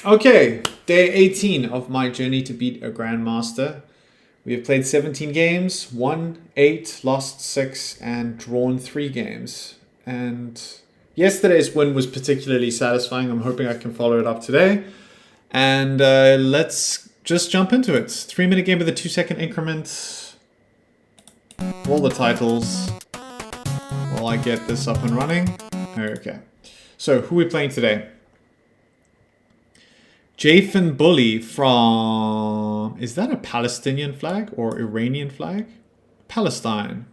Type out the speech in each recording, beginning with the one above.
Okay, day 18 of my journey to beat a Grandmaster. We have played 17 games, won 8, lost 6, and drawn 3 games. And yesterday's win was particularly satisfying. I'm hoping I can follow it up today. And let's just jump into it. 3-minute game with a 2-second increment. Roll the titles while I get this up and running. Okay. So, who are we playing today? Jafin Bully from... Is that a Palestinian flag or Iranian flag? Palestine.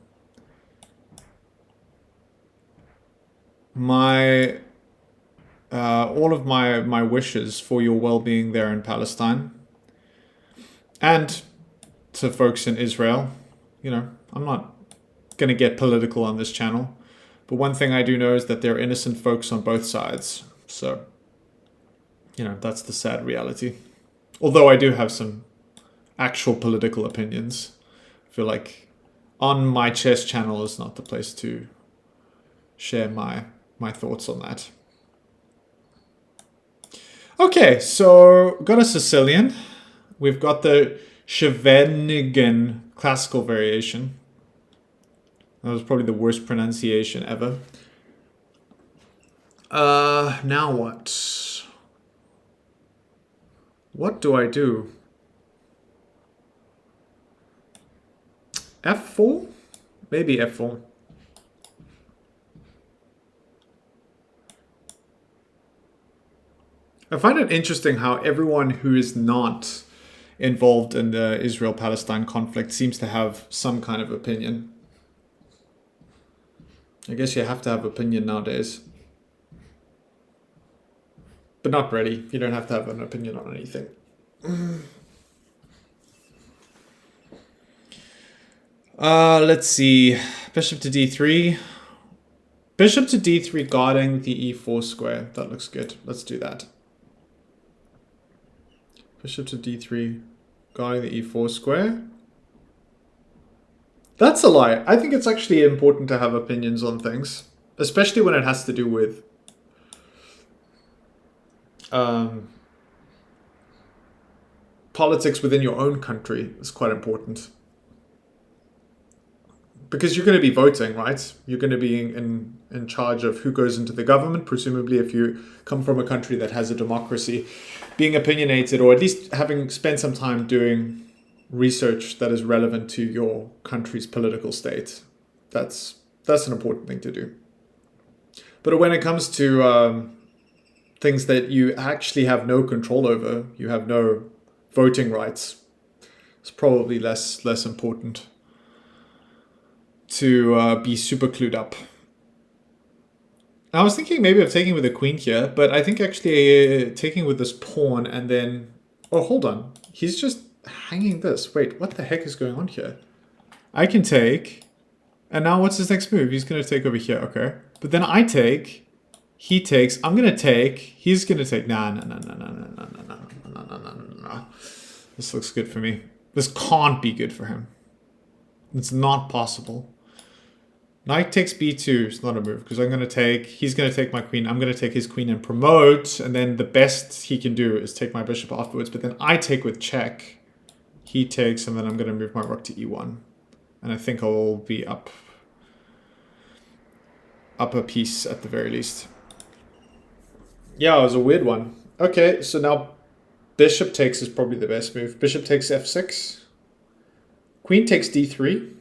My... all of my wishes for your well-being there in Palestine. And to folks in Israel. You know, I'm not going to get political on this channel. But one thing I do know is that there are innocent folks on both sides. So... you know, that's the sad reality. Although I do have some actual political opinions. I feel like on my chess channel is not the place to share my thoughts on that. Okay, so got a Sicilian. We've got the Scheveningen classical variation. That was probably the worst pronunciation ever. Now what? What do I do? F4? Maybe F4. I find it interesting how everyone who is not involved in the Israel-Palestine conflict seems to have some kind of opinion. I guess you have to have opinion nowadays. But not really. You don't have to have an opinion on anything. Let's see. Bishop to d3. Bishop to d3 guarding the e4 square. That looks good. Let's do that. Bishop to d3 guarding the e4 square. That's a lie. I think it's actually important to have opinions on things. Especially when it has to do with politics within your own country is quite important. Because you're going to be voting, right? You're going to be in charge of who goes into the government, presumably if you come from a country that has a democracy. Being opinionated, or at least having spent some time doing research that is relevant to your country's political state. That's an important thing to do. But when it comes to things that you actually have no control over, you have no voting rights, it's probably less important to be super clued up. I was thinking maybe of taking with the queen here, but I think actually taking with this pawn and then... Oh, hold on. He's just hanging this. Wait, what the heck is going on here? I can take... And now what's his next move? He's going to take over here. Okay. But then I take... He takes... I'm going to take... He's going to take... Nah. This looks good for me. This can't be good for him. It's not possible. Knight takes b2 is not a move because I'm going to take... He's going to take my queen. I'm going to take his queen and promote. And then the best he can do is take my bishop afterwards. But then I take with check. He takes, and then I'm going to move my rook to e1. And I think I'll be up a piece at the very least. Yeah, it was a weird one. Okay, so now bishop takes is probably the best move. Bishop takes f6. Queen takes d3.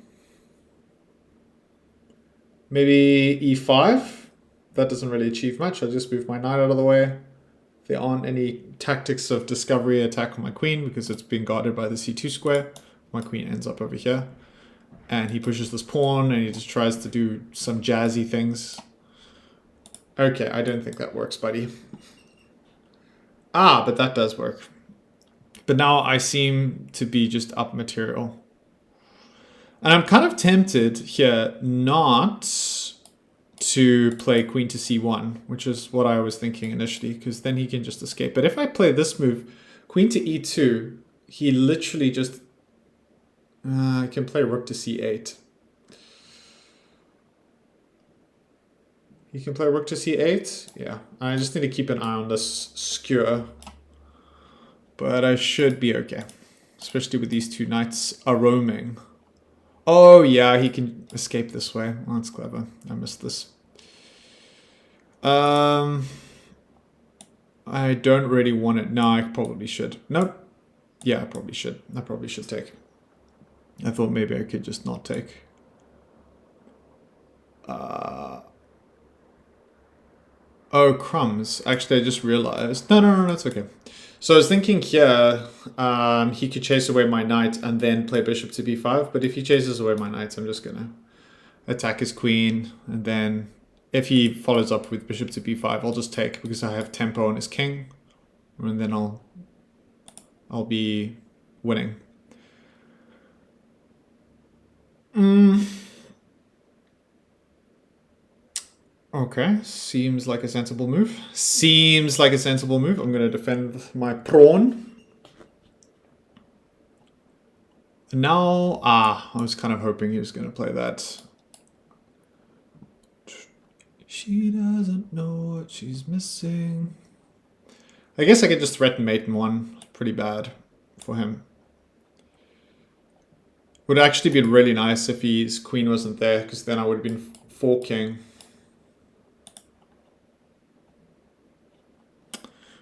Maybe e5. That doesn't really achieve much. I'll just move my knight out of the way. There aren't any tactics of discovery attack on my queen because it's being guarded by the c2 square. My queen ends up over here. And he pushes this pawn and he just tries to do some jazzy things. Okay, I don't think that works, buddy. Ah, but that does work. But now I seem to be just up material. And I'm kind of tempted here not to play queen to c1, which is what I was thinking initially, because then he can just escape. But if I play this move, queen to e2, he literally just... I can play rook to c8. He can play rook to c8. Yeah, I just need to keep an eye on this skewer. But I should be okay. Especially with these two knights are roaming. Oh yeah, he can escape this way. Oh, that's clever. I missed this. I don't really want it. No, I probably should. Nope. Yeah, I probably should. I probably should take. I thought maybe I could just not take. Oh, crumbs. Actually, I just realized. No, that's okay. So I was thinking here, he could chase away my knight and then play bishop to b5. But if he chases away my knight, I'm just going to attack his queen. And then if he follows up with bishop to b5, I'll just take because I have tempo on his king. And then I'll be winning. Okay, seems like a sensible move. Seems like a sensible move. I'm going to defend my pawn. Now, I was kind of hoping he was going to play that. She doesn't know what she's missing. I guess I could just threaten mate in one. Pretty bad for him. Would actually be really nice if his queen wasn't there, because then I would have been forking.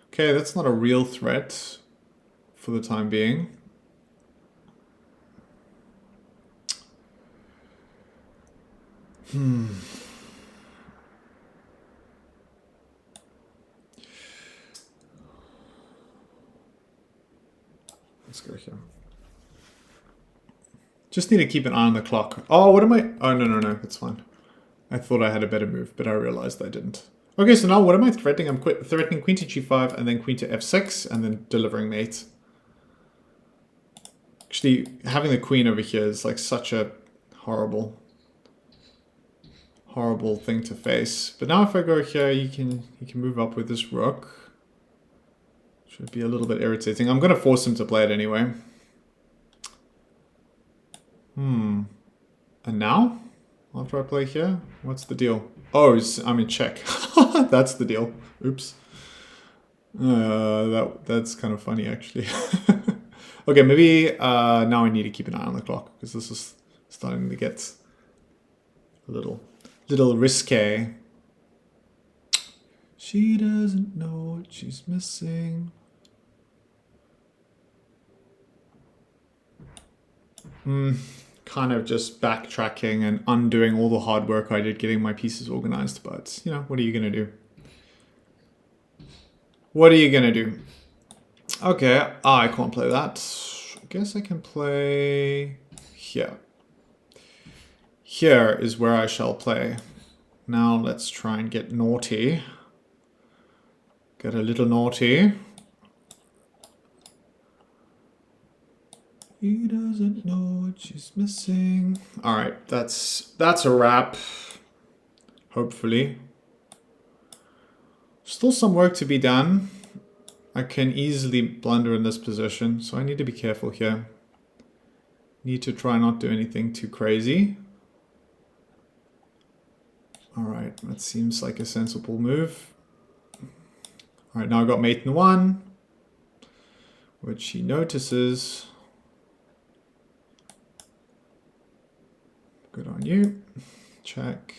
Okay, that's not a real threat for the time being. Let's go here. Just need to keep an eye on the clock. Oh, what am I? Oh, no, it's fine. I thought I had a better move, but I realized I didn't. Okay, so now what am I threatening? I'm threatening queen to g5 and then queen to f6 and then delivering mate. Actually, having the queen over here is like such a horrible thing to face. But now if I go here, he can move up with this rook. Should be a little bit irritating. I'm going to force him to play it anyway. And now? After I play here? What's the deal? Oh, I'm in check. That's the deal. Oops. That's kind of funny, actually. Okay, maybe now I need to keep an eye on the clock, because this is starting to get a little risque. She doesn't know what she's missing. Kind of just backtracking and undoing all the hard work I did getting my pieces organized, but you know, what are you gonna do? What are you gonna do? Okay, I can't play that. I guess I can play here. Here is where I shall play. Now let's try and get naughty. Get a little naughty. He doesn't know what she's missing. All right, that's a wrap. Hopefully. Still some work to be done. I can easily blunder in this position, so I need to be careful here. Need to try not do anything too crazy. All right, that seems like a sensible move. All right, now I've got mate in one, which he notices. Good on you. Check.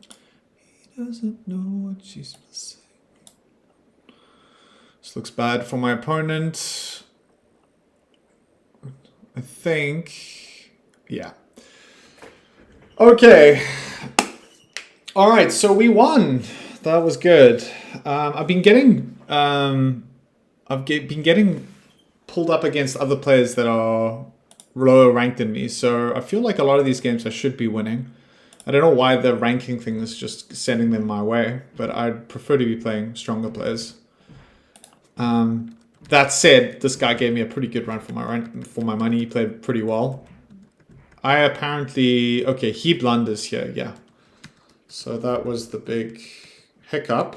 He doesn't know what she's missing. This looks bad for my opponent. I think. Yeah. Okay. All right, so we won. That was good. I've been getting pulled up against other players that are lower ranked than me, so I feel like a lot of these games I should be winning. I don't know why the ranking thing is just sending them my way, but I'd prefer to be playing stronger players. That said, this guy gave me a pretty good run for my money. He played pretty well. I apparently... Okay, he blunders here, yeah. So that was the big hiccup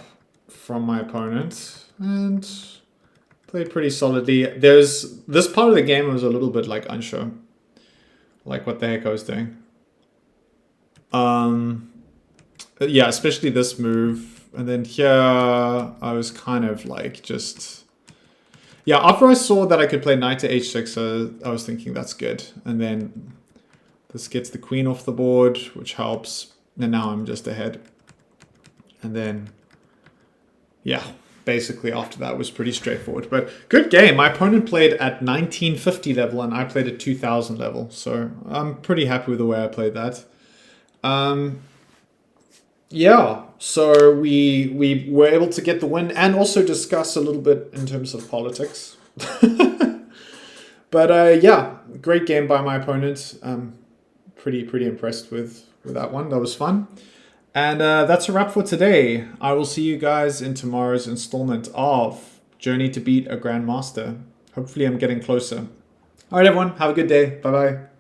from my opponent. And played pretty solidly. This part of the game I was a little bit like unsure. Like what the heck I was doing. Yeah, especially this move. And then here I was kind of like just... Yeah, after I saw that I could play knight to h6, I was thinking that's good. And then this gets the queen off the board, which helps. And now I'm just ahead. And then, yeah, basically after that was pretty straightforward. But good game. My opponent played at 1950 level and I played at 2000 level. So I'm pretty happy with the way I played that. Yeah, so we were able to get the win and also discuss a little bit in terms of politics. But yeah, great game by my opponent. Pretty impressed with that one. That was fun. And that's a wrap for today. I will see you guys in tomorrow's installment of Journey to Beat a Grandmaster. Hopefully I'm getting closer. All right, everyone. Have a good day. Bye-bye.